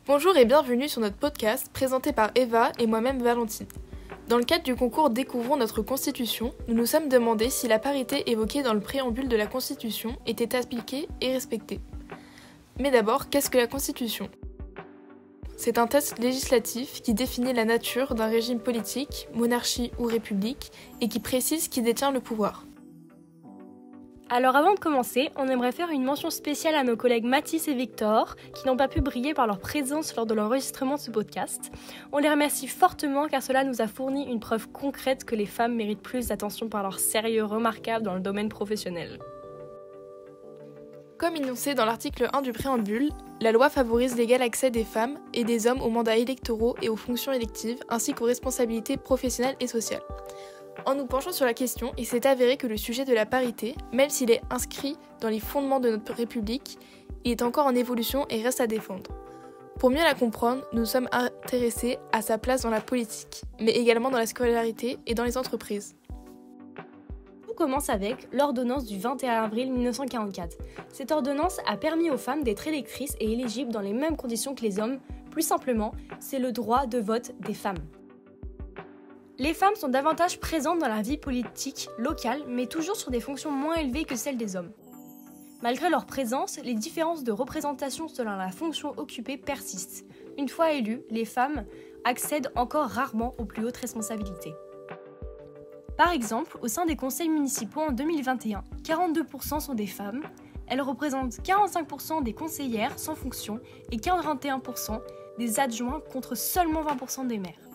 Bonjour et bienvenue sur notre podcast présenté par Eva et moi-même Valentine. Dans le cadre du concours Découvrons notre Constitution, nous nous sommes demandé si la parité évoquée dans le préambule de la Constitution était appliquée et respectée. Mais d'abord, qu'est-ce que la Constitution ? C'est un texte législatif qui définit la nature d'un régime politique, monarchie ou république, et qui précise qui détient le pouvoir. Alors avant de commencer, on aimerait faire une mention spéciale à nos collègues Mathis et Victor, qui n'ont pas pu briller par leur présence lors de l'enregistrement de ce podcast. On les remercie fortement car cela nous a fourni une preuve concrète que les femmes méritent plus d'attention par leur sérieux remarquable dans le domaine professionnel. Comme énoncé dans l'article 1 du préambule, la loi favorise l'égal accès des femmes et des hommes aux mandats électoraux et aux fonctions électives, ainsi qu'aux responsabilités professionnelles et sociales. En nous penchant sur la question, il s'est avéré que le sujet de la parité, même s'il est inscrit dans les fondements de notre République, il est encore en évolution et reste à défendre. Pour mieux la comprendre, nous nous sommes intéressés à sa place dans la politique, mais également dans la scolarité et dans les entreprises. Tout commence avec l'ordonnance du 21 avril 1944. Cette ordonnance a permis aux femmes d'être électrices et éligibles dans les mêmes conditions que les hommes. Plus simplement, c'est le droit de vote des femmes. Les femmes sont davantage présentes dans la vie politique locale, mais toujours sur des fonctions moins élevées que celles des hommes. Malgré leur présence, les différences de représentation selon la fonction occupée persistent. Une fois élues, les femmes accèdent encore rarement aux plus hautes responsabilités. Par exemple, au sein des conseils municipaux en 2021, 42% sont des femmes. Elles représentent 45% des conseillères sans fonction et 41% des adjoints contre seulement 20% des maires.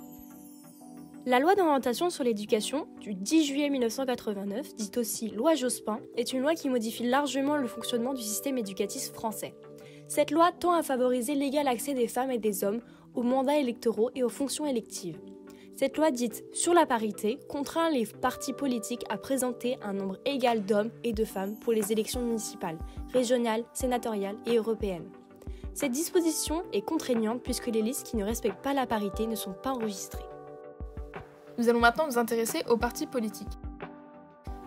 La loi d'orientation sur l'éducation du 10 juillet 1989, dite aussi loi Jospin, est une loi qui modifie largement le fonctionnement du système éducatif français. Cette loi tend à favoriser l'égal accès des femmes et des hommes aux mandats électoraux et aux fonctions électives. Cette loi dite sur la parité contraint les partis politiques à présenter un nombre égal d'hommes et de femmes pour les élections municipales, régionales, sénatoriales et européennes. Cette disposition est contraignante puisque les listes qui ne respectent pas la parité ne sont pas enregistrées. Nous allons maintenant nous intéresser aux partis politiques.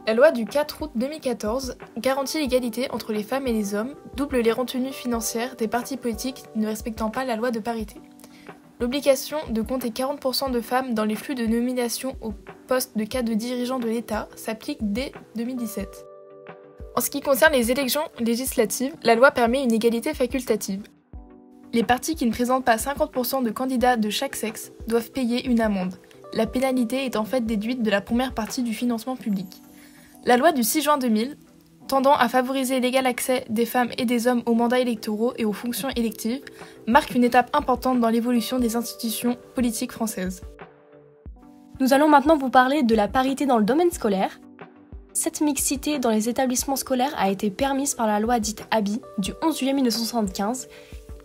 La loi du 4 août 2014 garantit l'égalité entre les femmes et les hommes, double les retenues financières des partis politiques ne respectant pas la loi de parité. L'obligation de compter 40% de femmes dans les flux de nomination au poste de cadre dirigeant de l'État s'applique dès 2017. En ce qui concerne les élections législatives, la loi permet une égalité facultative. Les partis qui ne présentent pas 50% de candidats de chaque sexe doivent payer une amende. La pénalité est en fait déduite de la première partie du financement public. La loi du 6 juin 2000, tendant à favoriser l'égal accès des femmes et des hommes aux mandats électoraux et aux fonctions électives, marque une étape importante dans l'évolution des institutions politiques françaises. Nous allons maintenant vous parler de la parité dans le domaine scolaire. Cette mixité dans les établissements scolaires a été permise par la loi dite Abi du 11 juillet 1975,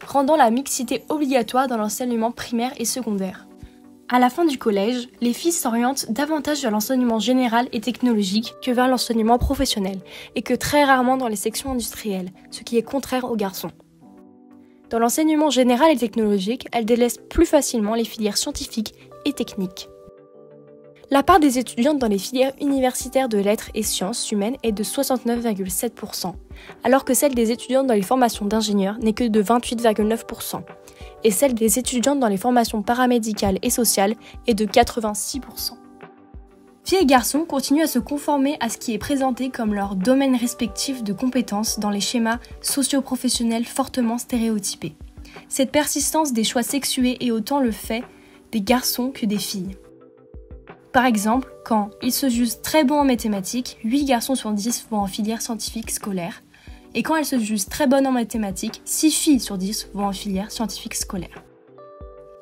rendant la mixité obligatoire dans l'enseignement primaire et secondaire. À la fin du collège, les filles s'orientent davantage vers l'enseignement général et technologique que vers l'enseignement professionnel, et que très rarement dans les sections industrielles, ce qui est contraire aux garçons. Dans l'enseignement général et technologique, elles délaissent plus facilement les filières scientifiques et techniques. La part des étudiantes dans les filières universitaires de lettres et sciences humaines est de 69,7%, alors que celle des étudiantes dans les formations d'ingénieurs n'est que de 28,9%, et celle des étudiantes dans les formations paramédicales et sociales est de 86%. Filles et garçons continuent à se conformer à ce qui est présenté comme leur domaine respectif de compétences dans les schémas socio-professionnels fortement stéréotypés. Cette persistance des choix sexués est autant le fait des garçons que des filles. Par exemple, quand ils se jugent très bons en mathématiques, 8 garçons sur 10 vont en filière scientifique scolaire, et quand elles se jugent très bonnes en mathématiques, 6 filles sur 10 vont en filière scientifique scolaire.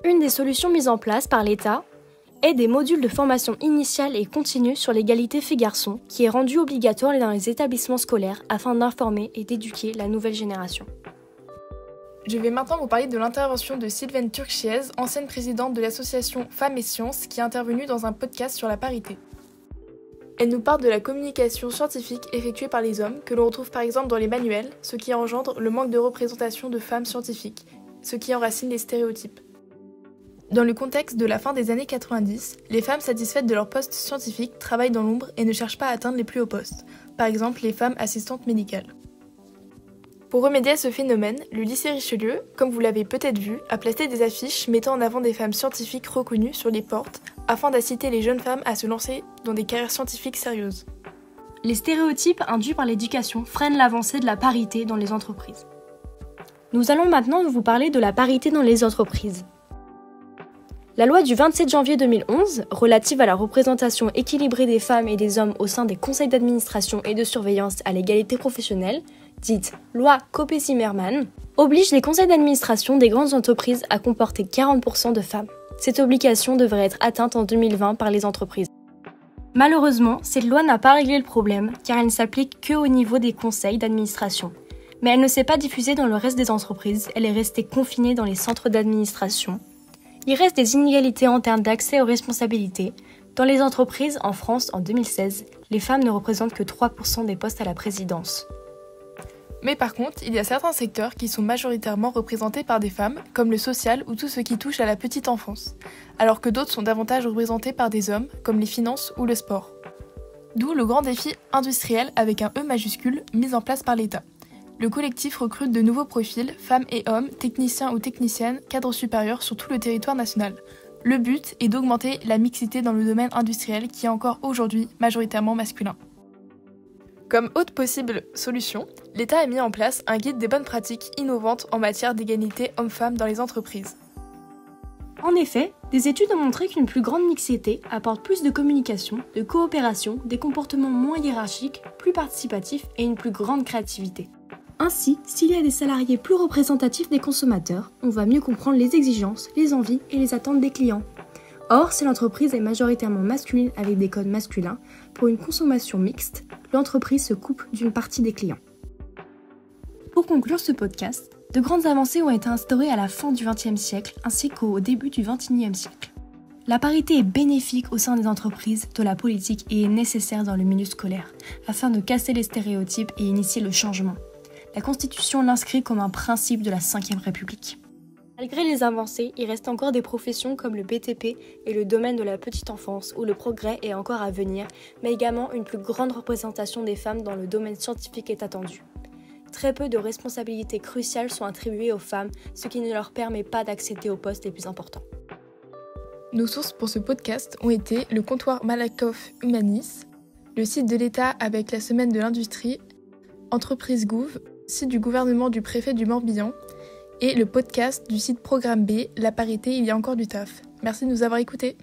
Une des solutions mises en place par l'État est des modules de formation initiale et continue sur l'égalité filles-garçons, qui est rendu obligatoire dans les établissements scolaires afin d'informer et d'éduquer la nouvelle génération. Je vais maintenant vous parler de l'intervention de Sylvaine Turchiez, ancienne présidente de l'association Femmes et Sciences, qui est intervenue dans un podcast sur la parité. Elle nous parle de la communication scientifique effectuée par les hommes, que l'on retrouve par exemple dans les manuels, ce qui engendre le manque de représentation de femmes scientifiques, ce qui enracine les stéréotypes. Dans le contexte de la fin des années 90, les femmes satisfaites de leur poste scientifique travaillent dans l'ombre et ne cherchent pas à atteindre les plus hauts postes, par exemple les femmes assistantes médicales. Pour remédier à ce phénomène, le lycée Richelieu, comme vous l'avez peut-être vu, a placé des affiches mettant en avant des femmes scientifiques reconnues sur les portes afin d'inciter les jeunes femmes à se lancer dans des carrières scientifiques sérieuses. Les stéréotypes induits par l'éducation freinent l'avancée de la parité dans les entreprises. Nous allons maintenant vous parler de la parité dans les entreprises. La loi du 27 janvier 2011, relative à la représentation équilibrée des femmes et des hommes au sein des conseils d'administration et de surveillance à l'égalité professionnelle, dite loi Copé-Zimmermann, oblige les conseils d'administration des grandes entreprises à comporter 40% de femmes. Cette obligation devrait être atteinte en 2020 par les entreprises. Malheureusement, cette loi n'a pas réglé le problème car elle ne s'applique qu'au niveau des conseils d'administration. Mais elle ne s'est pas diffusée dans le reste des entreprises, elle est restée confinée dans les centres d'administration. Il reste des inégalités en termes d'accès aux responsabilités. Dans les entreprises, en France, en 2016, les femmes ne représentent que 3% des postes à la présidence. Mais par contre, il y a certains secteurs qui sont majoritairement représentés par des femmes, comme le social ou tout ce qui touche à la petite enfance, alors que d'autres sont davantage représentés par des hommes, comme les finances ou le sport. D'où le grand défi industriel avec un E majuscule mis en place par l'État. Le collectif recrute de nouveaux profils, femmes et hommes, techniciens ou techniciennes, cadres supérieurs sur tout le territoire national. Le but est d'augmenter la mixité dans le domaine industriel qui est encore aujourd'hui majoritairement masculin. Comme autre possible solution, l'État a mis en place un guide des bonnes pratiques innovantes en matière d'égalité hommes-femmes dans les entreprises. En effet, des études ont montré qu'une plus grande mixité apporte plus de communication, de coopération, des comportements moins hiérarchiques, plus participatifs et une plus grande créativité. Ainsi, s'il y a des salariés plus représentatifs des consommateurs, on va mieux comprendre les exigences, les envies et les attentes des clients. Or, si l'entreprise est majoritairement masculine avec des codes masculins, pour une consommation mixte, l'entreprise se coupe d'une partie des clients. Pour conclure ce podcast, de grandes avancées ont été instaurées à la fin du XXe siècle ainsi qu'au début du XXIe siècle. La parité est bénéfique au sein des entreprises, de la politique et est nécessaire dans le milieu scolaire, afin de casser les stéréotypes et initier le changement. La Constitution l'inscrit comme un principe de la Ve République. Malgré les avancées, il reste encore des professions comme le BTP et le domaine de la petite enfance où le progrès est encore à venir, mais également une plus grande représentation des femmes dans le domaine scientifique est attendue. Très peu de responsabilités cruciales sont attribuées aux femmes, ce qui ne leur permet pas d'accéder aux postes les plus importants. Nos sources pour ce podcast ont été le comptoir Malakoff Humanis, le site de l'État avec la semaine de l'industrie, Entreprise Gouv, site du gouvernement du préfet du Morbihan, et le podcast du site Programme B, La parité, il y a encore du taf. Merci de nous avoir écoutés.